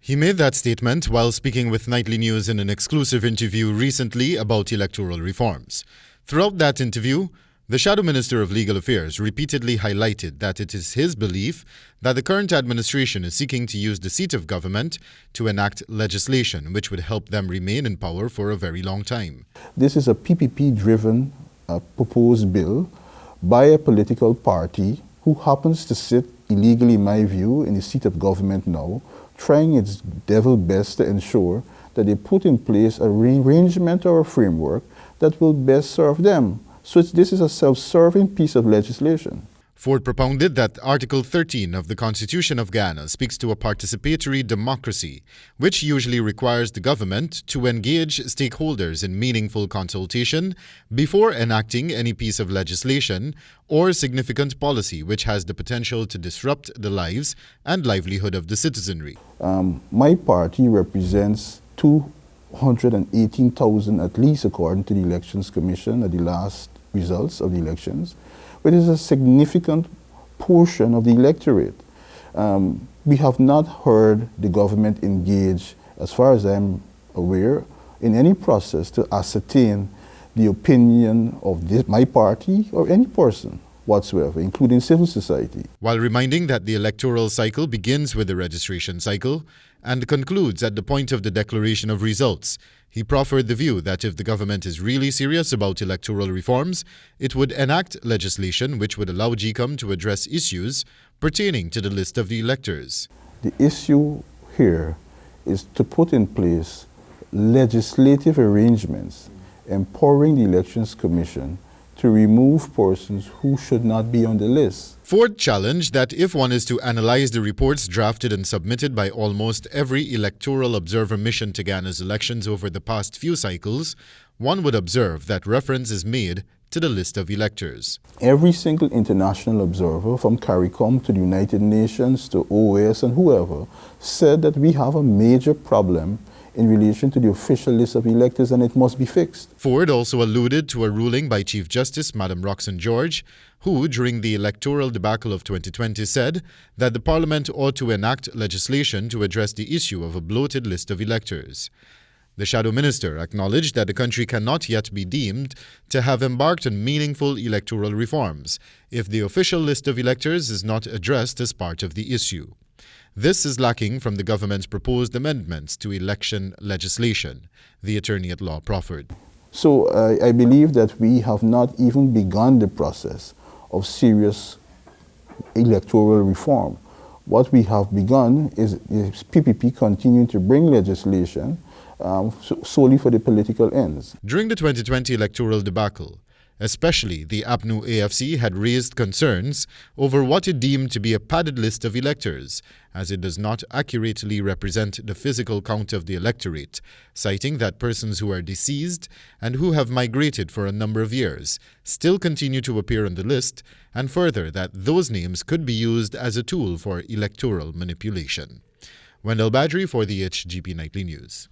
He made that statement while speaking with Nightly News in an exclusive interview recently about electoral reforms. Throughout that interview, the Shadow Minister of Legal Affairs repeatedly highlighted that it is his belief that the current administration is seeking to use the seat of government to enact legislation which would help them remain in power for a very long time. This is a PPP-driven proposed bill by a political party who happens to sit illegally, in my view, in the seat of government now, trying its devil best to ensure that they put in place a arrangement or a framework that will best serve them. So this is a self-serving piece of legislation. Forde propounded that Article 13 of the Constitution of Ghana speaks to a participatory democracy, which usually requires the government to engage stakeholders in meaningful consultation before enacting any piece of legislation or significant policy which has the potential to disrupt the lives and livelihood of the citizenry. My party represents 218,000 at least, according to the Elections Commission at the last results of the elections, which is a significant portion of the electorate. We have not heard the government engage, as far as I'm aware, in any process to ascertain the opinion of my party or any person whatsoever, including civil society. While reminding that the electoral cycle begins with the registration cycle and concludes at the point of the declaration of results, he proffered the view that if the government is really serious about electoral reforms, it would enact legislation which would allow GECOM to address issues pertaining to the list of the electors. The issue here is to put in place legislative arrangements empowering the Elections Commission to remove persons who should not be on the list. Forde challenged that if one is to analyze the reports drafted and submitted by almost every electoral observer mission to Ghana's elections over the past few cycles, one would observe that reference is made to the list of electors. Every single international observer, from CARICOM to the United Nations to OAS and whoever, said that we have a major problem in relation to the official list of electors, and it must be fixed. Forde also alluded to a ruling by Chief Justice Madam Roxanne George, who, during the electoral debacle of 2020, said that the Parliament ought to enact legislation to address the issue of a bloated list of electors. The Shadow Minister acknowledged that the country cannot yet be deemed to have embarked on meaningful electoral reforms if the official list of electors is not addressed as part of the issue. This is lacking from the government's proposed amendments to election legislation, the attorney-at-law proffered. So I believe that we have not even begun the process of serious electoral reform. What we have begun is PPP continuing to bring legislation solely for the political ends. During the 2020 electoral debacle, especially the APNU AFC had raised concerns over what it deemed to be a padded list of electors, as it does not accurately represent the physical count of the electorate, citing that persons who are deceased and who have migrated for a number of years still continue to appear on the list, and further that those names could be used as a tool for electoral manipulation. Wendell Badrie for the HGP Nightly News.